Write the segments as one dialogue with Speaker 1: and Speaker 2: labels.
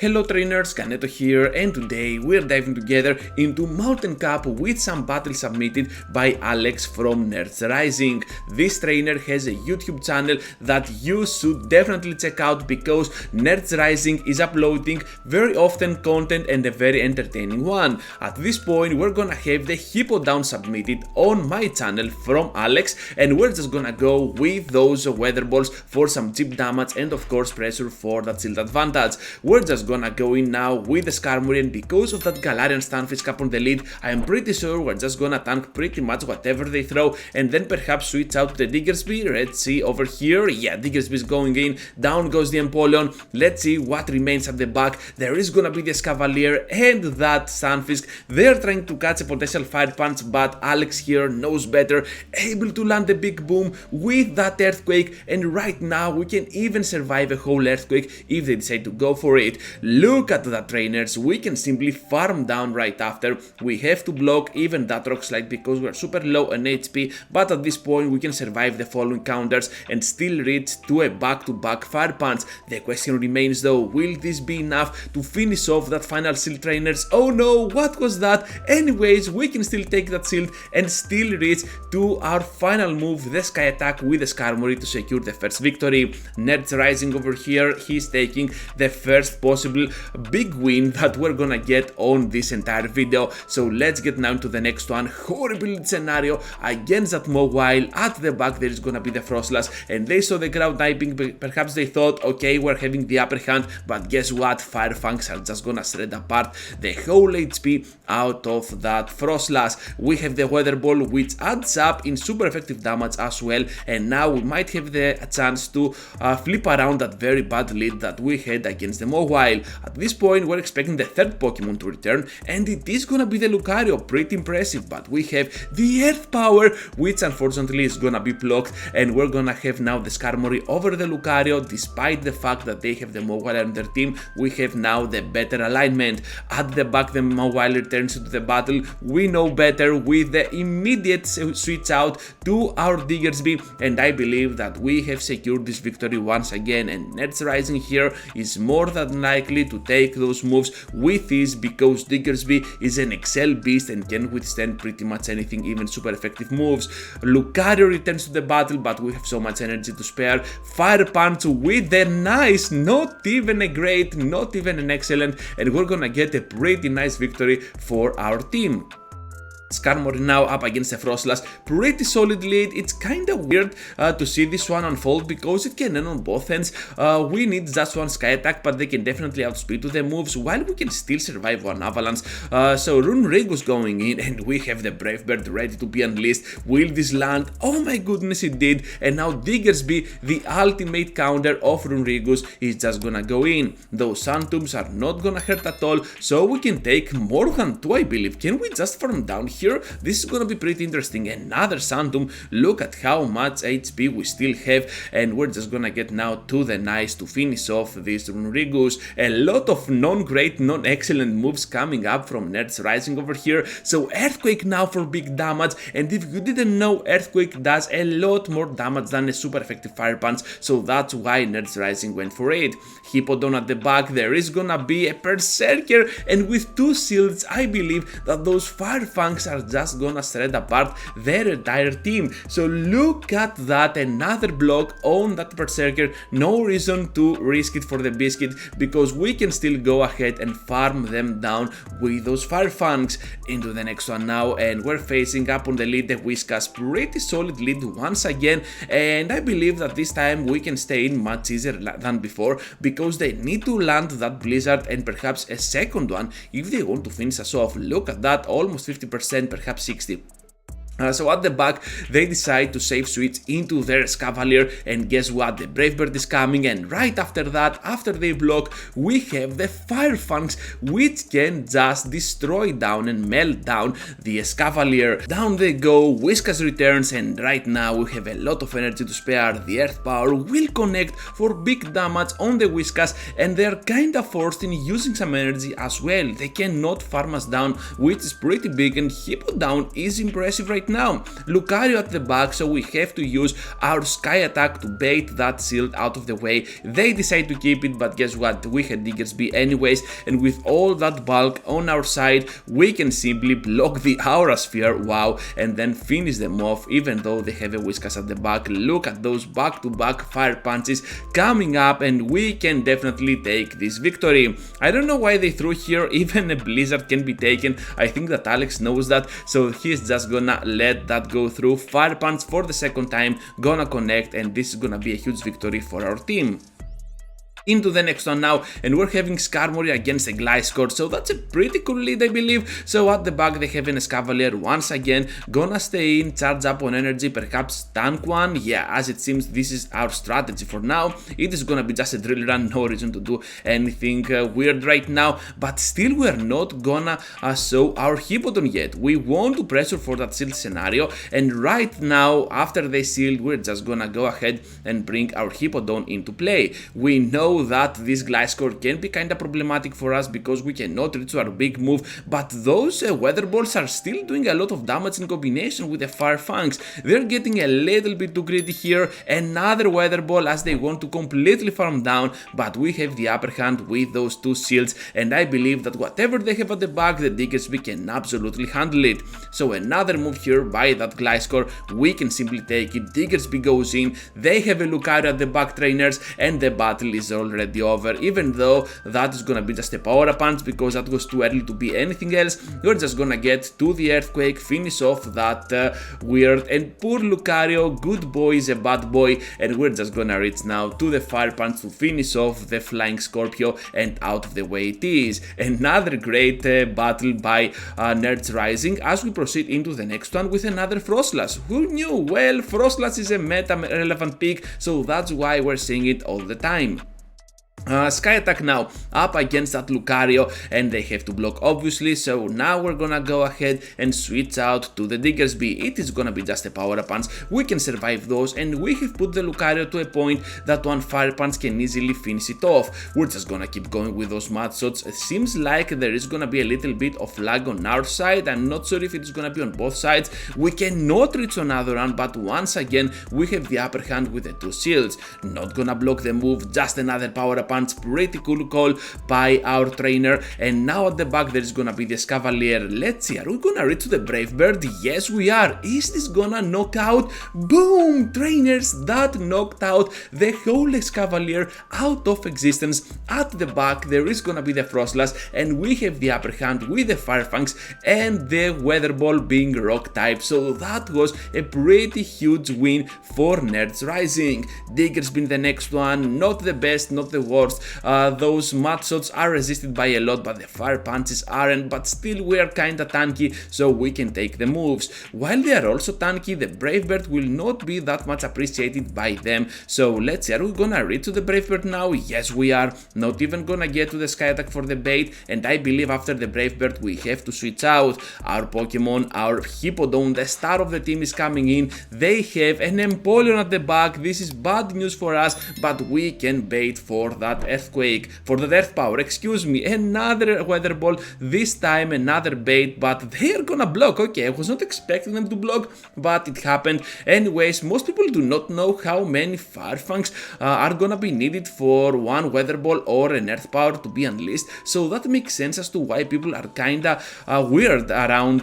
Speaker 1: Hello trainers, Kaneto here, and today we're diving together into Mountain Cup with some battles submitted by Alex from NerdsRising. This trainer has a YouTube channel that you should definitely check out because NerdsRising is uploading very often content and a very entertaining one. At this point we're gonna have the Hippodown submitted on my channel from Alex, and we're just gonna go with those weather balls for some chip damage and of course pressure for that shield advantage. We're just gonna go in now with the Skarmory, and because of that Galarian Stunfisk up on the lead, I am pretty sure we're just gonna tank pretty much whatever they throw and then perhaps switch out to the Diggersby. Let's see over here. Yeah, Diggersby is going in, down goes the Empoleon. Let's see what remains at the back. There is gonna be the Escavalier and that Stunfisk. They're trying to catch a potential Fire Punch, but Alex here knows better, able to land the big boom with that Earthquake, and right now we can even survive a whole Earthquake if they decide to go for it. Look at that trainers, we can simply farm down right after. We have to block even that Rock Slide because we're super low on HP, but at this point we can survive the following counters and still reach to a back-to-back Fire Punch. The question remains though, will this be enough to finish off that final shield trainers? Oh no, what was that? Anyways, we can still take that shield and still reach to our final move, the Sky Attack with the Skarmory to secure the first victory. NerdsRising over here, he's taking the first possible big win that we're gonna get on this entire video. So let's get now to the next one. Horrible scenario against that Mobile. At the back there is gonna be the Froslass, and they saw the ground typing. Perhaps they thought, okay, we're having the upper hand, but guess what? Fire Fangs are just gonna shred apart the whole HP out of that Froslass. We have the Weather Ball, which adds up in super effective damage as well, and now we might have the chance to flip around that very bad lead that we had against the Mobile. At this point we're expecting the third Pokemon to return, and it is gonna be the Lucario. Pretty impressive, but we have the Earth Power, which unfortunately is gonna be blocked, and we're gonna have now the Skarmory over the Lucario. Despite the fact that they have the Mobile on their team, we have now the better alignment. At the back the Mobile returns into the battle. We know better with the immediate switch out to our Diggersby, and I believe that we have secured this victory once again, and NerdsRising here is more than likely to take those moves with ease because Diggersby is an Excel beast and can withstand pretty much anything, even super effective moves. Lucario returns to the battle, but we have so much energy to spare. Fire Punch with the nice, not even a great, not even an excellent, and we're gonna get a pretty nice victory for our team. Skarmory now up against the Froslass, pretty solid lead. It's kinda weird to see this one unfold because it can end on both ends. We need just one Sky Attack, but they can definitely outspeed to the moves while we can still survive one Avalanche. So Rune is going in, and we have the Brave Bird ready to be unleashed. Will this land? Oh my goodness, it did. And now Diggersby, the ultimate counter of Rune is just gonna go in. Those Sun Tombs are not gonna hurt at all, so we can take more than two, I believe. Can we just farm down here? This is gonna be pretty interesting. Another Sun Tomb. Look at how much HP we still have, and we're just gonna get now to the nice to finish off this Runerigus. A lot of non-great, non-excellent moves coming up from NerdsRising over here. So Earthquake now for big damage, and if you didn't know, Earthquake does a lot more damage than a super effective Fire Punch, so that's why NerdsRising went for it. Hippodown at the back, there is gonna be a Berserker, and with two shields I believe that those Fire Fangs are just gonna shred apart their entire team. So look at that, another block on that Berserker. No reason to risk it for the biscuit because we can still go ahead and farm them down with those Fire Fangs. Into the next one now, and we're facing up on the lead the Whiskas. Pretty solid lead once again, and I believe that this time we can stay in much easier than before because they need to land that Blizzard and perhaps a second one if they want to finish us off. Look at that, almost 50%, perhaps 60%. So at the back they decide to safe switch into their Escavalier, and guess what? The Brave Bird is coming, and right after that, after they block, we have the Fire Fangs which can just destroy down and melt down the Escavalier. Down they go, Whiskas returns, and right now we have a lot of energy to spare. The Earth Power will connect for big damage on the Whiskas, and they're kinda forced in using some energy as well. They cannot farm us down, which is pretty big, and Hippodown is impressive right right now. Lucario at the back, so we have to use our Sky Attack to bait that shield out of the way. They decide to keep it, but guess what? We had Diggersby anyways, and with all that bulk on our side, we can simply block the Aura Sphere, wow, and then finish them off, even though they have a Whiscash at the back. Look at those back-to-back fire punches coming up, and we can definitely take this victory. I don't know why they threw here, even a Blizzard can be taken. I think that Alex knows that, so he's just gonna let that go through. Fire punch for the second time, gonna connect, and this is gonna be a huge victory for our team. Into the next one now, and we're having Skarmory against a Gliscor, so that's a pretty cool lead, I believe. So at the back they have an Escavalier once again, gonna stay in, charge up on energy, perhaps tank one. Yeah, as it seems this is our strategy for now. It is gonna be just a drill run, no reason to do anything weird right now, but still we're not gonna show our Hippodown yet. We want to pressure for that shield scenario, and right now after they shield we're just gonna go ahead and bring our Hippodown into play. We know that this Gliscor can be kinda problematic for us because we cannot reach our big move, but those Weather Balls are still doing a lot of damage in combination with the Fire Fangs. They're getting a little bit too greedy here. Another Weather Ball as they want to completely farm down, but we have the upper hand with those two shields, and I believe that whatever they have at the back, the Diggersby can absolutely handle it. So another move here by that Gliscor, we can simply take it. Diggersby goes in, they have a Lucario at the back, trainers, and the battle is already over, even though that is gonna be just a power punch because that was too early to be anything else. We're just gonna get to the Earthquake, finish off that weird, and poor Lucario, good boy is a bad boy, and we're just gonna reach now to the Fire Punch to finish off the Flying Scorpio, and out of the way it is. Another great battle by NerdsRising as we proceed into the next one with another Froslass. Who knew? Well, Froslass is a meta relevant pick, so that's why we're seeing it all the time. Sky Attack now up against that Lucario, and they have to block obviously, so now we're gonna go ahead and switch out to the Diggersby. It is gonna be just a power punch, we can survive those, and we have put the Lucario to a point that one fire punch can easily finish it off. We're just gonna keep going with those mud shots. It seems like there is gonna be a little bit of lag on our side. I'm not sure if it's gonna be on both sides. We cannot reach another run, but once again we have the upper hand with the two shields. Not gonna block the move, just another power punch. Pretty cool call by our trainer, and now at the back there is gonna be the Escavalier. Let's see, are we gonna reach to the Brave Bird? Yes we are. Is this gonna knock out? Boom! Trainers, that knocked out the whole Escavalier out of existence. At the back there is gonna be the Froslass, and we have the upper hand with the Fire Fangs and the Weather Ball being rock type, so that was a pretty huge win for NerdsRising. Diggersby the next one, not the best, not the worst. Those mud shots are resisted by a lot, but the fire punches aren't, but still we are kinda tanky, so we can take the moves. While they are also tanky, the Brave Bird will not be that much appreciated by them, so let's see, are we gonna reach to the Brave Bird now? Yes we are. Not even gonna get to the Sky Attack for the bait, and I believe after the Brave Bird we have to switch out. Our Pokemon, our Hippodown, the star of the team is coming in. They have an Empoleon at the back. This is bad news for us, but we can bait for that Earthquake, for the Earth Power, excuse me. Another Weather Ball, this time another bait, but they're gonna block. Okay, I was not expecting them to block, but it happened. Anyways, most people do not know how many Fire Fangs are gonna be needed for one Weather Ball or an Earth Power to be unleashed, so that makes sense as to why people are kinda weird around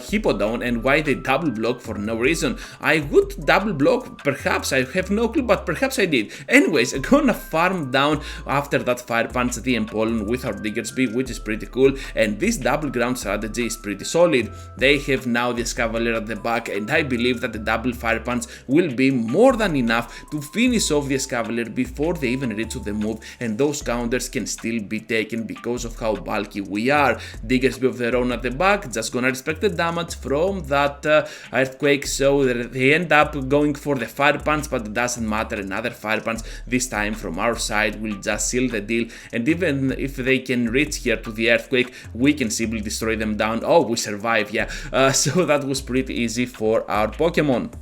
Speaker 1: Hippodown and why they double block for no reason. I would double block, perhaps, I have no clue, but perhaps I did. Anyways, I'm gonna farm down after that Fire Punch the Empoleon with our Diggersby, which is pretty cool, and this double ground strategy is pretty solid. They have now the Escavalier at the back, and I believe that the double Fire Punch will be more than enough to finish off the Escavalier before they even reach to the move, and those counters can still be taken because of how bulky we are. Diggersby of their own at the back, just gonna respect the damage from that Earthquake, so they end up going for the Fire Punch, but it doesn't matter. Another Fire Punch, this time from our side, will just seal the deal, and even if they can reach here to the Earthquake, we can simply destroy them down. Oh, we survive, yeah. So that was pretty easy for our Pokemon.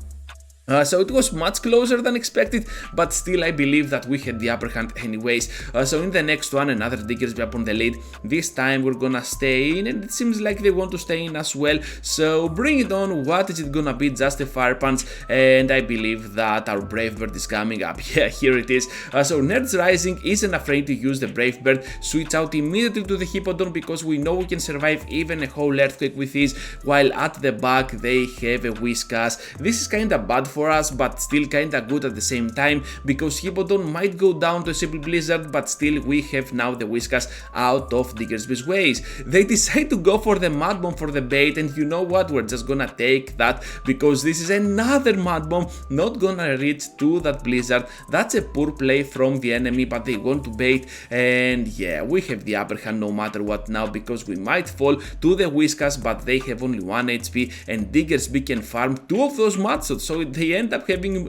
Speaker 1: So it was much closer than expected, but still I believe that we had the upper hand anyways. So in the next one, another Diggersby up on the lead. This time we're gonna stay in, and it seems like they want to stay in as well. So bring it on. What is it gonna be? Just a Fire Punch, and I believe that our Brave Bird is coming up. Yeah, here it is. So NerdsRising isn't afraid to use the Brave Bird. Switch out immediately to the Hippodown because we know we can survive even a whole Earthquake with this. While at the back they have a Whiskas. This is kinda bad for us, but still kinda good at the same time because Hippodown might go down to a simple Blizzard, but still we have now the Whiskas out of Diggersby's ways. They decide to go for the Mud Bomb for the bait, and you know what, we're just gonna take that because this is another Mud Bomb, not gonna reach to that Blizzard. That's a poor play from the enemy, but they want to bait, and yeah, we have the upper hand no matter what now because we might fall to the Whiskas, but they have only 1 HP and Diggersby can farm 2 of those Mud Shots, so they end up having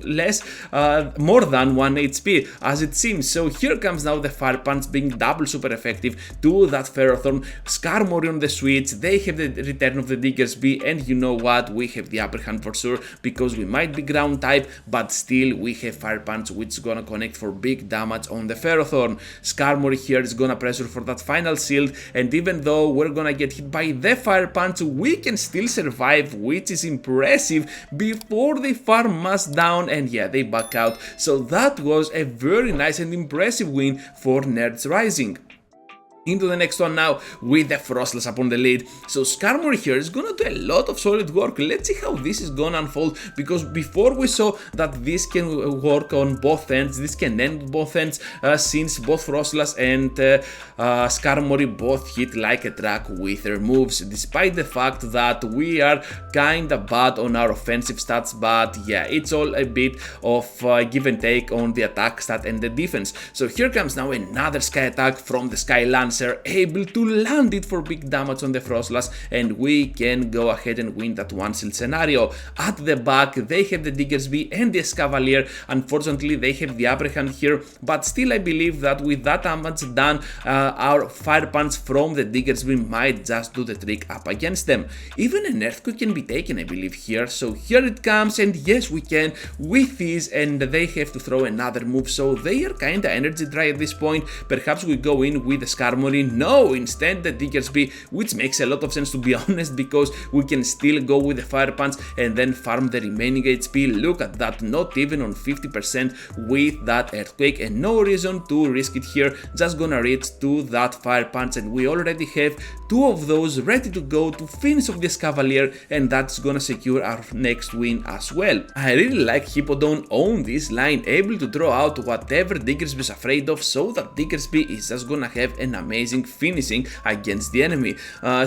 Speaker 1: more than 1 HP as it seems. So here comes now the Fire Punch being double super effective to that Ferrothorn. Skarmory on the switch, they have the return of the Diggersby, and you know what, we have the upper hand for sure because we might be ground type, but still we have Fire Punch which is gonna connect for big damage on the Ferrothorn. Skarmory here is gonna pressure for that final shield, and even though we're gonna get hit by the Fire Punch, we can still survive, which is impressive before they farm mass down, and yeah, they back out. So that was a very nice and impressive win for NerdsRising. Into the next one now with the Froslass up on the lead. So Skarmory here is gonna do a lot of solid work. Let's see how this is gonna unfold because before we saw that this can work on both ends, this can end both ends since both Froslass and Skarmory both hit like a truck with their moves, despite the fact that we are kinda bad on our offensive stats, but yeah, it's all a bit of give and take on the attack stat and the defense. So here comes now another Sky Attack from the Sky Lancer, able to land it for big damage on the Froslass, and we can go ahead and win that one shield scenario. At the back they have the Diggersby and the Escavalier. Unfortunately they have the upper hand here, but still I believe that with that damage done, our Fire Punch from the Diggersby might just do the trick up against them. Even an Earthquake can be taken, I believe, here. So here it comes, and yes, we can with this, and they have to throw another move, so they are kinda energy dry at this point. Perhaps we go in with the Skarmory. No, instead the Diggersby, which makes a lot of sense to be honest, because we can still go with the Fire Punch and then farm the remaining HP. Look at that, not even on 50% with that Earthquake, and no reason to risk it here. Just gonna reach to that Fire Punch, and we already have 2 of those ready to go to finish off this Cavalier, and that's gonna secure our next win as well. I really like Hippodown on this line, able to draw out whatever Diggersby is afraid of, so that Diggersby is just gonna have an amazing finishing against the enemy.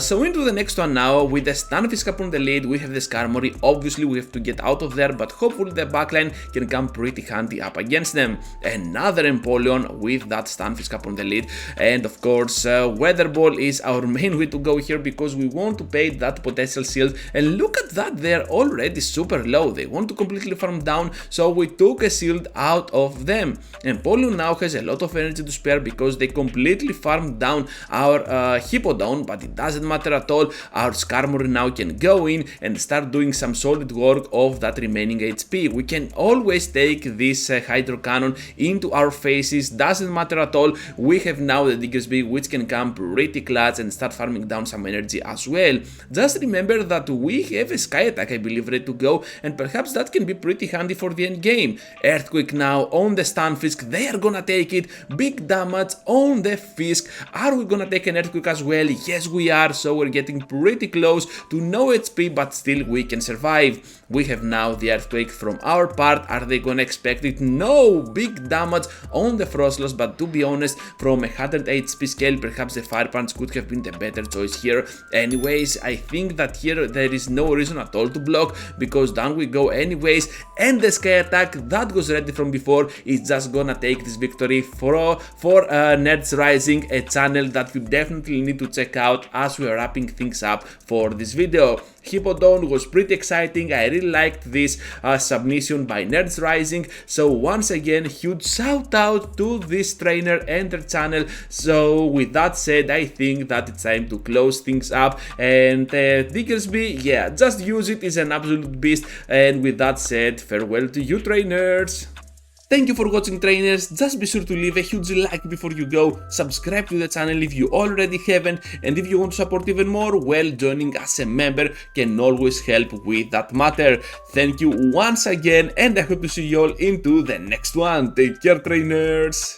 Speaker 1: So into the next one now with the Stunfisk up on the lead. We have the Skarmory. Obviously we have to get out of there, but hopefully the backline can come pretty handy up against them. Another Empoleon with that Stunfisk up on the lead, and of course Weather Ball is our main way to go here because we want to pay that potential shield, and look at that, they're already super low. They want to completely farm down, so we took a shield out of them. Empoleon now has a lot of energy to spare because they completely farmed down our Hippodown, but it doesn't matter at all. Our Skarmory now can go in and start doing some solid work of that remaining HP. We can always take this Hydro Cannon into our faces, doesn't matter at all. We have now the Diggersby, which can come pretty clutch and start farming down some energy as well. Just remember that we have a Sky Attack, I believe, ready to go, and perhaps that can be pretty handy for the end game. Earthquake now on the Stunfisk, they are gonna take it, big damage on the Fisk. Are we gonna take an Earthquake as well? Yes we are, so we're getting pretty close to no HP, but still we can survive. We have now the Earthquake from our part. Are they gonna expect it? No! Big damage on the Froslass, but to be honest, from a 100 HP scale, perhaps the Fire Punch could have been the better choice here. Anyways, I think that here there is no reason at all to block, because down we go anyways, and the Sky Attack that was ready from before is just gonna take this victory for NerdsRising. A channel that you definitely need to check out as we are wrapping things up for this video. Hippodown was pretty exciting. I really liked this submission by NerdsRising. So once again, huge shout out to this trainer and their channel. So with that said, I think that it's time to close things up. And Diggersby, yeah, just use it. It's an absolute beast. And with that said, farewell to you, trainers. Thank you for watching, trainers. Just be sure to leave a huge like before you go, subscribe to the channel if you already haven't, and if you want to support even more, well, joining as a member can always help with that matter. Thank you once again, and I hope to see you all into the next one. Take care, trainers.